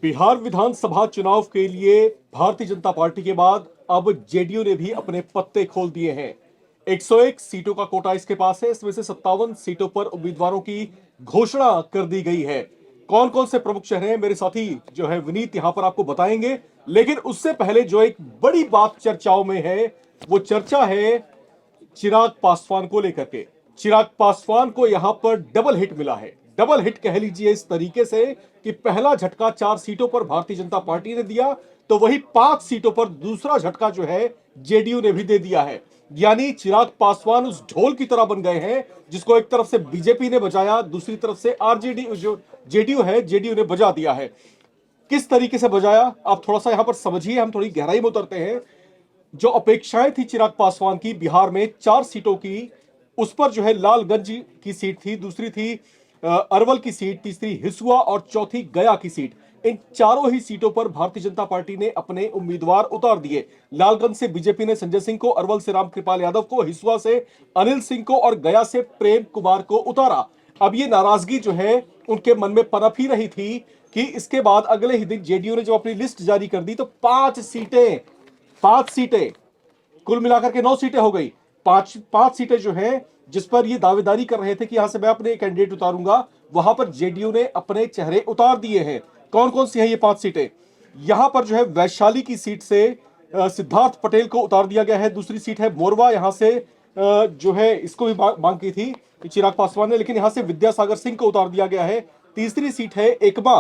बिहार विधानसभा चुनाव के लिए भारतीय जनता पार्टी के बाद अब जेडीयू ने भी अपने पत्ते खोल दिए हैं। 101 सीटों का कोटा इसके पास है। इसमें से 57 सीटों पर उम्मीदवारों की घोषणा कर दी गई है। कौन कौन से प्रमुख शहर हैं, मेरे साथी जो है विनीत यहां पर आपको बताएंगे। लेकिन उससे पहले जो एक बड़ी बात चर्चाओं में है, वो चर्चा है चिराग पासवान को लेकर के। चिराग पासवान को यहां पर डबल हिट मिला है। डबल हिट कह लीजिए इस तरीके से कि पहला झटका 4 सीटों पर भारतीय जनता पार्टी ने दिया, तो वही 5 सीटों पर दूसरा झटका जो है जेडीयू ने भी दे दिया है। यानी चिराग पासवान उस ढोल की तरह बन गए हैं जिसको एक तरफ से बीजेपी ने बजाया, दूसरी तरफ से आरजेडी जो जेडीयू है, जेडीयू ने बजा दिया है। किस तरीके से बजाया आप थोड़ा सा यहां पर समझिए, हम थोड़ी गहराई में उतरते हैं। जो अपेक्षाएं थी चिराग पासवान की बिहार में 4 सीटों की, उस पर जो है लालगंज की सीट थी, दूसरी थी अरवल की सीट, तीसरी हिसुआ और चौथी गया की सीट। इन चारों ही सीटों पर भारतीय जनता पार्टी ने अपने उम्मीदवार उतार दिए। लालगंज से बीजेपी ने संजय सिंह को, अरवल से रामकृपाल यादव को, हिसुआ से अनिल सिंह को और गया से प्रेम कुमार को उतारा। अब ये नाराजगी जो है उनके मन में पनप ही रही थी कि इसके बाद अगले ही दिन जेडीयू ने जो अपनी लिस्ट जारी कर दी, तो 5 सीटें कुल मिलाकर के 9 सीटें हो गई। पांच सीटें जो है जिस पर ये दावेदारी कर रहे थे कि यहां से मैं अपने कैंडिडेट उतारूंगा, वहां पर जेडीयू ने अपने चेहरे उतार दिए हैं। कौन कौन सी है ये 5 सीटें? यहां पर जो है वैशाली की सीट से सिद्धार्थ पटेल को उतार दिया गया है। दूसरी सीट है मोरवा, यहां से जो है इसको भी मांग की थी चिराग पासवान ने, लेकिन यहां से विद्यासागर सिंह को उतार दिया गया है। तीसरी सीट है एकमा,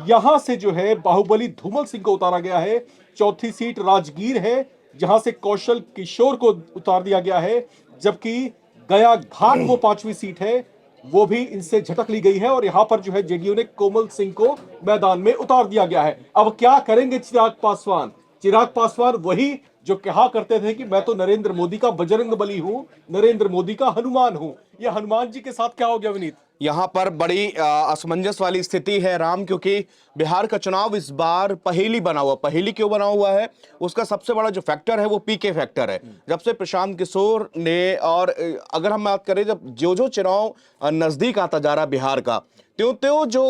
यहां से जो है बाहुबली धूमल सिंह को उतारा गया है। चौथी सीट राजगीर है, जहां से कौशल किशोर को उतार दिया गया है। जबकि गया घाट वो 5वीं सीट है, वो भी इनसे झटक ली गई है और यहां पर जो है जेडीयू ने कोमल सिंह को मैदान में उतार दिया गया है। अब क्या करेंगे चिराग पासवान? चिराग पासवान वही जो कहा करते थे कि मैं तो नरेंद्र मोदी का बजरंग बली हूं, नरेंद्र मोदी का हनुमान हूं। ये हनुमान जी के साथ क्या हो गया विनीत? यहाँ पर बड़ी असमंजस वाली स्थिति है राम, क्योंकि बिहार का चुनाव इस बार पहेली बना हुआ। पहेली क्यों बना हुआ है? उसका सबसे बड़ा जो फैक्टर है वो पीके फैक्टर है। जब से प्रशांत किशोर ने, और अगर हम बात करें जब जो जो चुनाव नजदीक आता जा रहा बिहार का, त्यों त्यों जो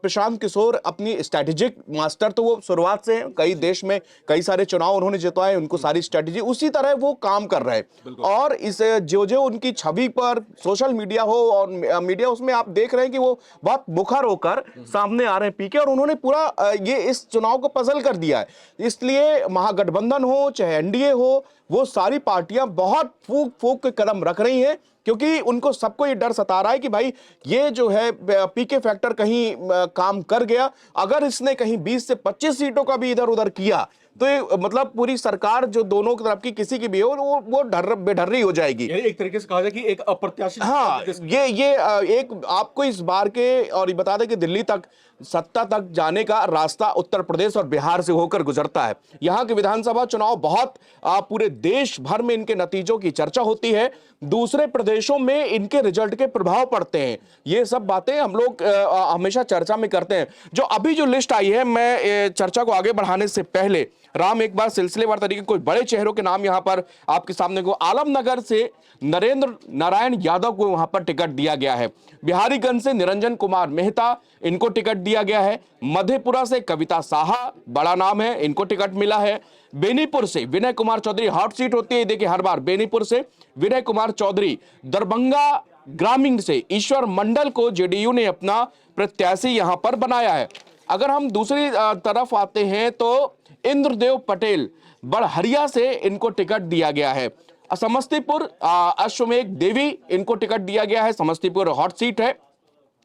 प्रशांत किशोर अपनी स्ट्रैटेजिक मास्टर तो वो शुरुआत से हैं। कई देश में कई सारे चुनाव उन्होंने जितवाए, उनको सारी स्ट्रैटेजी उसी तरह वो काम कर रहे हैं। और इस जो जो उनकी छवि पर सोशल मीडिया हो और मीडिया, उसमें आप देख रहे हैं कि वो बहुत मुखर होकर सामने आ रहे हैं पीके, और उन्होंने पूरा ये इस चुनाव को पजल कर दिया है। इसलिए महागठबंधन हो चाहे एनडीए हो, वो सारी पार्टियां बहुत फूक फूक के कदम रख रही हैं, क्योंकि उनको सबको ये डर सता रहा है कि भाई ये जो है पीके फैक्टर कहीं काम कर गया। अगर इसने कहीं 20 से 25 सीटों का भी इधर उधर किया, तो ये मतलब पूरी सरकार जो दोनों तरफ की किसी की भी हो, वो बेढर्री हो जाएगी। एक तरीके से कहा जाए कि एक अप्रत्याशित। हाँ, ये एक आपको इस बार के, और ये बता दें कि दिल्ली तक सत्ता तक जाने का रास्ता उत्तर प्रदेश और बिहार से होकर गुजरता है। यहाँ के विधानसभा चुनाव बहुत पूरे देश भर में इनके नतीजों की चर्चा होती है, दूसरे प्रदेशों में इनके रिजल्ट के प्रभाव पड़ते हैं। ये सब बातें हम लोग हमेशा चर्चा में करते हैं। जो अभी जो लिस्ट आई है, मैं चर्चा को आगे बढ़ाने से पहले राम एक बार सिलसिलेवार तरीके कोई बड़े चेहरों के नाम यहां पर आपके सामने को। आलमनगर से नरेंद्र नारायण यादव को वहां पर टिकट दिया गया है। बिहारीगंज से निरंजन कुमार मेहता, इनको टिकट दिया गया है। मधेपुरा से कविता साहा, बड़ा नाम है, इनको टिकट मिला है। बेनीपुर से विनय कुमार चौधरी, हॉट सीट होती है देखिए हर बार, बेनीपुर से विनय कुमार चौधरी। दरभंगा ग्रामीण से ईश्वर मंडल को जेडीयू ने अपना प्रत्याशी यहां पर बनाया है। अगर हम दूसरी तरफ आते हैं तो इंद्रदेव पटेल बड़हरिया से इनको टिकट दिया गया है। समस्तीपुर अश्वमेघ देवी, इनको टिकट दिया गया है, समस्तीपुर हॉट सीट है।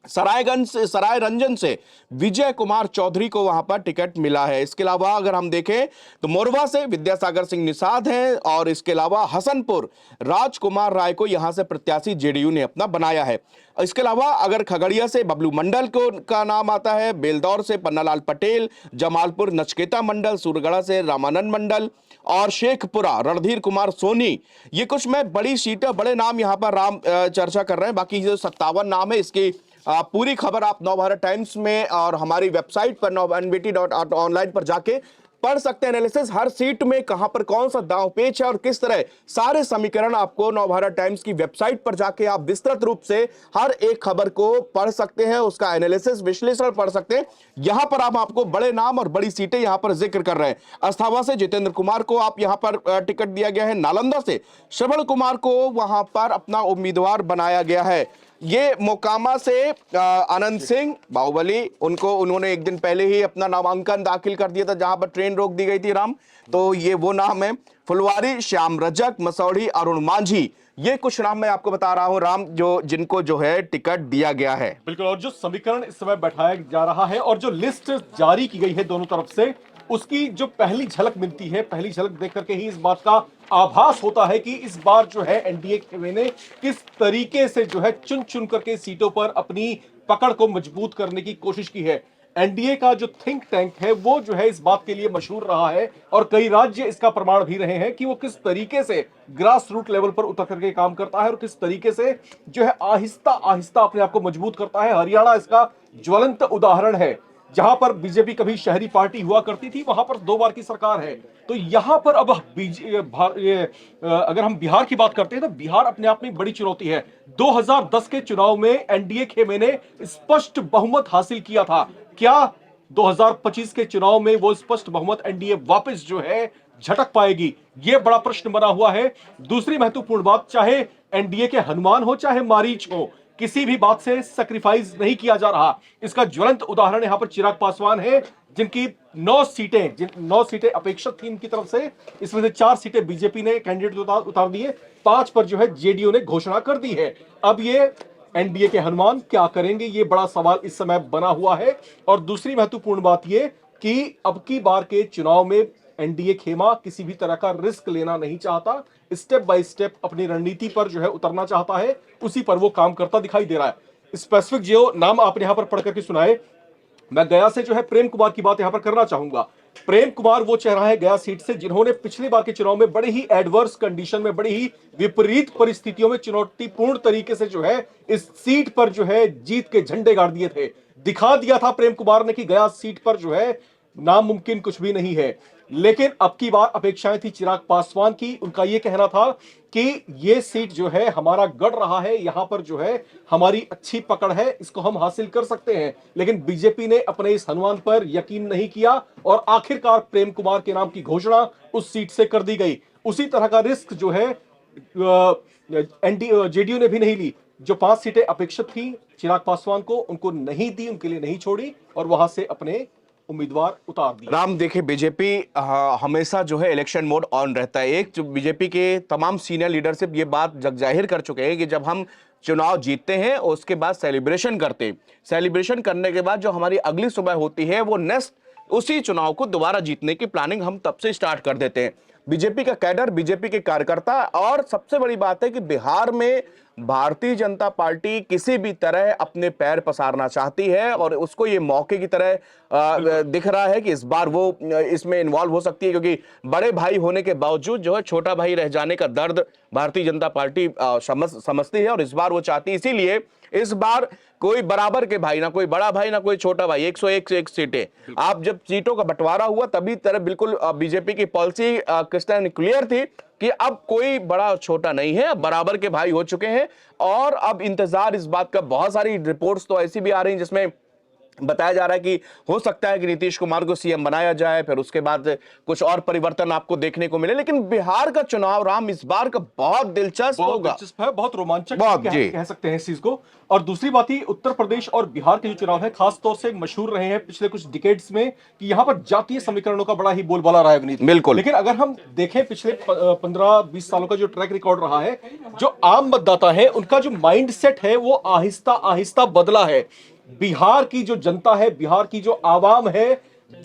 सरायगंज से, सराय रंजन से विजय कुमार चौधरी को वहां पर टिकट मिला है। इसके अलावा अगर हम देखें तो मोरवा से विद्यासागर सिंह निषाद हैं, और इसके अलावा हसनपुर राजकुमार राय को यहां से प्रत्याशी जेडीयू ने अपना बनाया है। इसके अलावा अगर खगड़िया से बबलू मंडल को का नाम आता है, बेलदौर से पन्नालाल पटेल, जमालपुर नचकेता मंडल, सूरगढ़ा से रामानंद मंडल, और शेखपुरा रणधीर कुमार सोनी। ये कुछ मैं बड़ी सीटें, बड़े नाम यहां पर राम चर्चा कर रहे हैं। बाकी जो 57 नाम है, इसकी पूरी खबर आप नवभारत टाइम्स में और हमारी वेबसाइट पर nvt.online पर जाके पढ़ सकते हैं एनालिसिस, हर सीट में कहां पर कौन सा दांव पेच है और किस तरह सारे समीकरण आपको नवभारत टाइम्स की वेबसाइट पर जाके आप विस्तृत रूप से हर एक खबर को पढ़ सकते हैं, उसका एनालिसिस विश्लेषण पढ़ सकते हैं। यहां पर आप आपको बड़े नाम और बड़ी सीटें यहां पर जिक्र कर रहे हैं। अस्थावा से जितेंद्र कुमार को आप यहां पर टिकट दिया गया है, नालंदा से श्रवण कुमार को वहां पर अपना उम्मीदवार बनाया गया है। ये मोकामा से आनंद सिंह बाहुबली, उन्होंने एक दिन पहले ही अपना नामांकन दाखिल कर दिया था जहां पर ट्रेन रोक दी गई थी राम, तो ये वो नाम है। फुलवारी श्याम रजक, मसौढ़ी अरुण मांझी, ये कुछ नाम मैं आपको बता रहा हूं राम, जिनको जो है टिकट दिया गया है। बिल्कुल, और जो समीकरण इस समय बैठाया जा रहा है और जो लिस्ट जारी की गई है दोनों तरफ से, उसकी जो पहली झलक मिलती है, पहली झलक देख करके ही इस बात का आभास होता है कि इस बार जो है एनडीए खेमे ने किस तरीके से जो है चुन चुन करके सीटों पर अपनी पकड़ को मजबूत करने की कोशिश की है। एनडीए का जो थिंक टैंक है वो जो है इस बात के लिए मशहूर रहा है और कई राज्य इसका प्रमाण भी रहे हैं कि वो किस तरीके से ग्रास रूट लेवल पर उतर करके काम करता है और किस तरीके से जो है आहिस्ता आहिस्ता अपने आप को मजबूत करता है। हरियाणा इसका ज्वलंत उदाहरण है, जहां पर बीजेपी कभी शहरी पार्टी हुआ करती थी, वहां पर 2 बार की सरकार है। तो यहां पर अब अगर हम बिहार की बात करते हैं तो बिहार अपने आप में बड़ी चुनौती है। 2010 के चुनाव में एनडीए खेमे ने स्पष्ट बहुमत हासिल किया था, क्या 2025 के चुनाव में वो स्पष्ट बहुमत एनडीए वापस जो है झटक पाएगी? यह बड़ा प्रश्न बना हुआ है। दूसरी महत्वपूर्ण बात, चाहे एनडीए के हनुमान हो चाहे मारीच हो, किसी भी बात से सैक्रिफाइस नहीं किया जा रहा। इसका ज्वलंत उदाहरण यहां पर चिराग पासवान है, जिनकी 9 सीटें अपेक्षित थी इनकी तरफ से, इसमें से 4 सीटें बीजेपी ने कैंडिडेट उतार दिए, 5 पर जो है जेडीयू ने घोषणा कर दी है। अब ये एनडीए के हनुमान क्या करेंगे, ये बड़ा सवाल इस समय बना हुआ है। और दूसरी महत्वपूर्ण बात यह कि अब की बार के चुनाव में एनडीए खेमा किसी भी तरह का रिस्क लेना नहीं चाहता, स्टेप बाय स्टेप अपनी रणनीति पर जो है उतरना चाहता है, उसी पर वो काम करता दिखाई दे रहा है। स्पेसिफिक जो नाम आपने यहां पर पढ़ करके सुनाए, मैं गया से जो है प्रेम कुमार की बात यहां पर करना चाहूंगा। प्रेम कुमार वो चेहरा है गया सीट से जिन्होंने पिछली बार के चुनाव में बड़े ही एडवर्स कंडीशन में, बड़ी ही विपरीत परिस्थितियों में चुनौतीपूर्ण तरीके से जो है इस सीट पर जो है जीत के झंडे गाड़ दिए थे। दिखा दिया था प्रेम कुमार ने कि गया सीट पर जो है नामुमकिन कुछ भी नहीं है। लेकिन अब की बार अपेक्षाएं थी चिराग पासवान की, उनका यह कहना था कि यह सीट जो है हमारा गढ़ रहा है, यहां पर जो है हमारी अच्छी पकड़ है, इसको हम हासिल कर सकते हैं। लेकिन बीजेपी ने अपने इस अनुमान पर यकीन नहीं किया और आखिरकार प्रेम कुमार के नाम की घोषणा उस सीट से कर दी गई। उसी तरह का रिस्क जो है जेडीयू ने भी नहीं ली। जो 5 सीटें अपेक्षित थी चिराग पासवान को, उनको नहीं दी, उनके लिए नहीं छोड़ी और वहां से अपने उम्मीदवार उतार दिए। राम देखिए, बीजेपी हमेशा जो है इलेक्शन मोड ऑन रहता है। एक जो बीजेपी के तमाम सीनियर लीडरशिप ये बात जग जाहिर कर चुके हैं कि जब हम चुनाव जीतते हैं उसके बाद सेलिब्रेशन करते हैं, सेलिब्रेशन करने के बाद जो हमारी अगली सुबह होती है वो नेक्स्ट उसी चुनाव को दोबारा जीतने की प्लानिंग हम तब से स्टार्ट कर देते हैं। बीजेपी का कैडर, बीजेपी के कार्यकर्ता, और सबसे बड़ी बात है कि बिहार में भारतीय जनता पार्टी किसी भी तरह अपने पैर पसारना चाहती है और उसको ये मौके की तरह दिख रहा है कि इस बार वो इसमें इन्वॉल्व हो सकती है, क्योंकि बड़े भाई होने के बावजूद जो है छोटा भाई रह जाने का दर्द भारतीय जनता पार्टी समझती है और इस बार वो चाहती है। इसीलिए इस बार कोई बराबर के भाई, ना कोई बड़ा भाई ना कोई छोटा भाई, 101 से 1 सीटें। आप जब सीटों का बंटवारा हुआ तभी तरह बिल्कुल बीजेपी की पॉलिसी क्रिस्टल क्लियर थी कि अब कोई बड़ा छोटा नहीं है, अब बराबर के भाई हो चुके हैं। और अब इंतजार इस बात का, बहुत सारी रिपोर्ट्स तो ऐसी भी आ रही हैं जिसमें बताया जा रहा है कि हो सकता है कि नीतीश कुमार को सीएम बनाया जाए, फिर उसके बाद कुछ और परिवर्तन आपको देखने को मिले। लेकिन बिहार का चुनाव राम इस बार का बहुत दिलचस्प होगा, बहुत रोमांचक कह सकते हैं इस चीज को। और दूसरी बात ही, उत्तर प्रदेश और बिहार के जो चुनाव है खास तौर से मशहूर रहे हैं पिछले कुछ डिकेड्स में कि यहां पर जातीय समीकरणों का बड़ा ही बोलबाला रहा है विनीत। बिल्कुल। लेकिन अगर हम देखें पिछले 15-20 सालों का जो ट्रैक रिकॉर्ड रहा है, जो आम मतदाता है उनका जो माइंडसेट है वो आहिस्ता आहिस्ता बदला है। बिहार की जो जनता है, बिहार की जो आवाम है,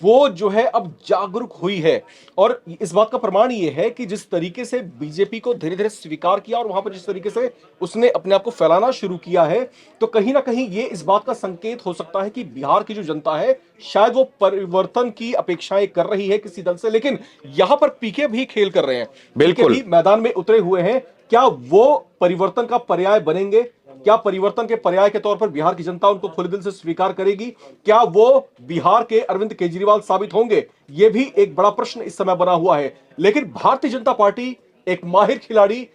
वो जो है अब जागरूक हुई है। और इस बात का प्रमाण ये है कि जिस तरीके से बीजेपी को धीरे धीरे स्वीकार किया और वहां पर जिस तरीके से उसने अपने आप को फैलाना शुरू किया है, तो कहीं ना कहीं ये इस बात का संकेत हो सकता है कि बिहार की जो जनता है शायद वो परिवर्तन की अपेक्षाएं कर रही है किसी दल से। लेकिन यहां पर पीके भी खेल कर रहे हैं, बिल्कुल भी मैदान में उतरे हुए हैं। क्या वो परिवर्तन का पर्याय बनेंगे? क्या परिवर्तन के पर्याय के तौर पर बिहार की जनता उनको खुले दिल से स्वीकार करेगी? क्या वो बिहार के अरविंद केजरीवाल साबित होंगे? यह भी एक बड़ा प्रश्न इस समय बना हुआ है। लेकिन भारतीय जनता पार्टी एक माहिर खिलाड़ी,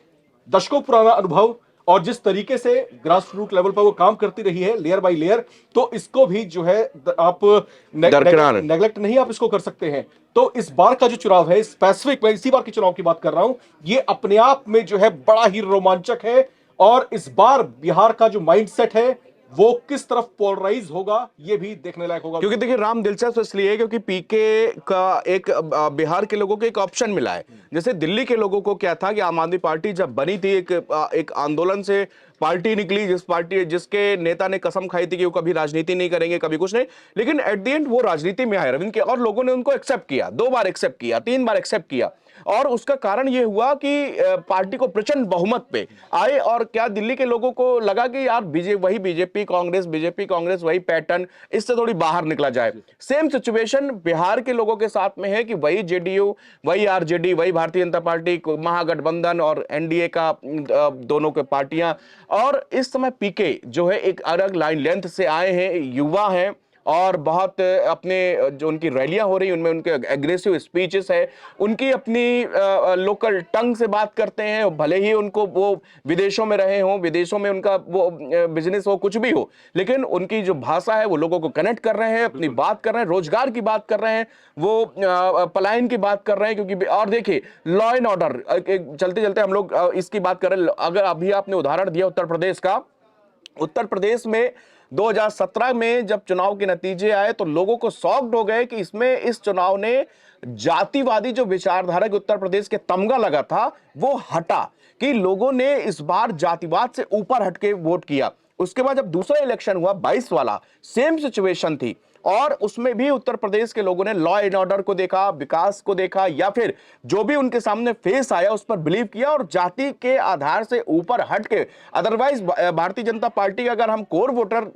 दशकों पुराना अनुभव और जिस तरीके से ग्रास रूट लेवल पर वो काम करती रही है लेयर बाय लेयर, तो इसको भी जो है आप दरकिनार नेग्लेक्ट नहीं आप इसको कर सकते हैं। तो इस बार का जो चुनाव है, स्पेसिफिक मैं इसी बार के चुनाव की बात कर रहा हूं, ये अपने आप में जो है बड़ा ही रोमांचक है। और इस बार बिहार का जो माइंडसेट है वो किस तरफ पोलराइज होगा, ये भी देखने लायक होगा। क्योंकि देखिए राम, दिलचस्प इसलिए है क्योंकि पीके का एक बिहार के लोगों को एक ऑप्शन मिला है। जैसे दिल्ली के लोगों को क्या था कि आम आदमी पार्टी जब बनी थी, एक आंदोलन से पार्टी निकली, जिसके नेता ने कसम खाई थी कि वो कभी राजनीति नहीं करेंगे, कभी कुछ नहीं, लेकिन एट द एंड वो राजनीति में आए अरविंद के, और लोगों ने उनको एक्सेप्ट किया, 2 बार एक्सेप्ट किया, 3 बार एक्सेप्ट किया। और उसका कारण यह हुआ कि पार्टी को प्रचंड बहुमत पे आए। और क्या दिल्ली के लोगों को लगा कि यार वही बीजेपी कांग्रेस वही पैटर्न, इससे थोड़ी बाहर निकला जाए। सेम सिचुएशन बिहार के लोगों के साथ में है कि वही जेडीयू, वही आरजेडी, वही भारतीय जनता पार्टी, महागठबंधन और एनडीए का दोनों के पार्टियां। और इस समय पीके जो है एक अलग लाइन लेंथ से आए हैं, युवा हैं और बहुत अपने जो उनकी रैलियां हो रही हैं उनमें उनके एग्रेसिव स्पीचेस है, उनकी अपनी लोकल टंग से बात करते हैं, भले ही उनको वो विदेशों में रहे हों, विदेशों में उनका वो बिजनेस हो, कुछ भी हो, लेकिन उनकी जो भाषा है वो लोगों को कनेक्ट कर रहे हैं, अपनी बात कर रहे हैं, रोजगार की बात कर रहे हैं, वो पलायन की बात कर रहे हैं। क्योंकि और देखिए लॉ एंड ऑर्डर, चलते चलते हम लोग इसकी बात कर रहे हैं। अगर अभी आपने उदाहरण दिया उत्तर प्रदेश का, उत्तर प्रदेश में 2017 में जब चुनाव के नतीजे आए तो लोगों को शॉक्ड हो गए कि इस चुनाव ने जातिवादी जो विचारधारा के उत्तर प्रदेश के तमगा लगा था वो हटा, कि लोगों ने इस बार जातिवाद से ऊपर हटके वोट किया। उसके बाद जब दूसरा इलेक्शन हुआ 22 वाला, सेम सिचुएशन थी, और उसमें भी उत्तर प्रदेश के लोगों ने लॉ एंड ऑर्डर को देखा, विकास को देखा, या फिर जो भी उनके सामने फेस आया उस पर बिलीव किया और जाति के आधार से ऊपर हट के। अदरवाइज भारतीय जनता पार्टी अगर हम कोर वोटर,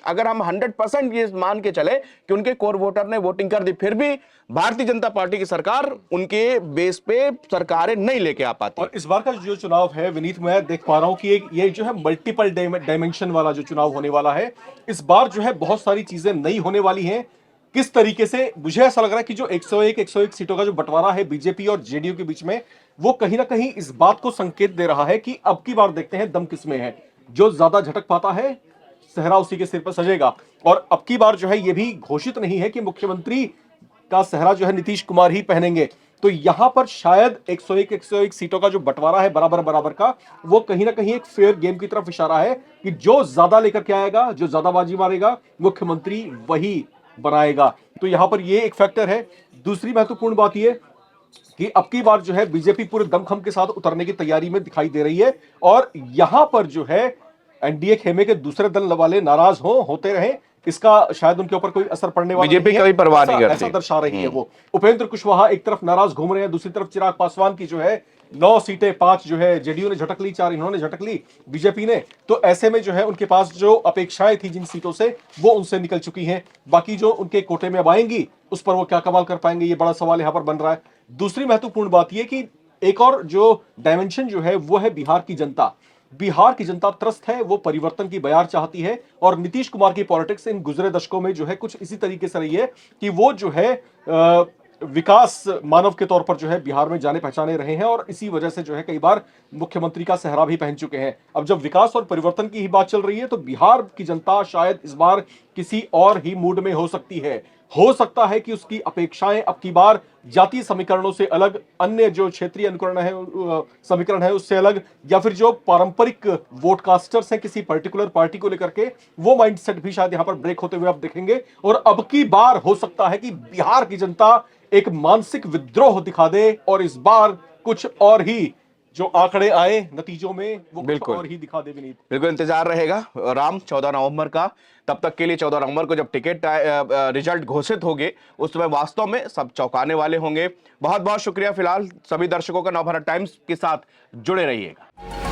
अगर हम 100% ये मान के चले कि उनके कोर वोटर ने वोटिंग कर दी, फिर भी भारतीय जनता पार्टी की सरकार उनके बेस पे सरकारें नहीं लेके आ पाती। और इस बार का जो चुनाव है विनीत, मैं देख पा रहा हूं कि ये जो है मल्टीपल डायमेंशन वाला जो चुनाव होने वाला है, इस बार जो है बहुत सारी चीजें नई होने वाली हैं। किस तरीके से मुझे ऐसा लग रहा है कि जो 101 सीटों का जो बंटवारा है बीजेपी और जेडीयू के बीच में, वो कहीं ना कहीं इस बात को संकेत दे रहा है कि अब की बार देखते हैं दम किसमें है। जो ज्यादा झटक पाता है सहरा उसी के सिर पर सजेगा। और अब की बार जो है ये भी घोषित नहीं है कि मुख्यमंत्री का सहरा जो है नीतीश कुमार ही पहनेंगे। तो यहां पर शायद 101 सीटों का जो बंटवारा है बराबर बराबर का, वो कहीं ना कहीं एक फेयर गेम की तरफ इशारा है कि जो ज्यादा लेकर के आएगा, जो ज्यादा बाजी मारेगा, मुख्यमंत्री वही बनाएगा। तो यहां पर ये एक फैक्टर है। दूसरी महत्वपूर्ण बात ये कि अब की बार जो है बीजेपी पूरे दमखम के साथ उतरने की तैयारी में दिखाई दे रही है। और यहां पर जो है एनडीए खेमे के दूसरे दल वाले नाराज होते रहे, इसका शायद उनके ऊपर कोई असर पड़ने वाला बीजेपी कभी परवाह नहीं करती, ऐसा दर्शा रही है वो। उपेंद्र कुशवाहा एक तरफ नाराज घूम रहे हैं, दूसरी तरफ चिराग पासवान की जो है 9 सीटें, 5 जो है जेडीयू ने झटक ली, 4 इन्होंने झटक ली बीजेपी ने। तो ऐसे में जो है उनके पास जो अपेक्षाएं थी जिन सीटों से, वो उनसे निकल चुकी हैं। बाकी जो उनके कोटे में अब आएंगी उस पर वो क्या कमाल कर पाएंगे, ये बड़ा सवाल यहां पर बन रहा है। दूसरी महत्वपूर्ण बात यह कि एक और जो डायमेंशन जो है वो है बिहार की जनता। बिहार की जनता त्रस्त है, वो परिवर्तन की बयार चाहती है। और नीतीश कुमार की पॉलिटिक्स इन गुजरे दशकों में जो है कुछ इसी तरीके से रही है कि वो जो है विकास मानव के तौर पर जो है बिहार में जाने पहचाने रहे हैं। और इसी वजह से जो है कई बार मुख्यमंत्री का सहरा भी पहन चुके हैं। अब जब विकास और परिवर्तन की ही बात चल रही है तो बिहार की जनता शायद इस बार किसी और ही मूड में हो सकती है। हो सकता है कि उसकी अपेक्षाएं अब की बार जातीय समीकरणों से अलग, अन्य जो क्षेत्रीय अनुकरण है समीकरण है उससे अलग, या फिर जो पारंपरिक वोटकास्टर्स हैं किसी पर्टिकुलर पार्टी को लेकर के, वो माइंडसेट भी शायद यहां पर ब्रेक होते हुए आप देखेंगे। और अब की बार हो सकता है कि बिहार की जनता एक मानसिक विद्रोह दिखा दे और इस बार कुछ और ही जो आंकड़े आए नतीजों में वो कुछ और ही दिखा दे। विनीत, बिल्कुल इंतजार रहेगा राम 14 नवंबर का। तब तक के लिए 14 नवंबर को जब टिकट रिजल्ट घोषित होंगे उस समय वास्तव में सब चौंकाने वाले होंगे। बहुत बहुत शुक्रिया। फिलहाल सभी दर्शकों का नवभारत टाइम्स के साथ जुड़े रहिएगा।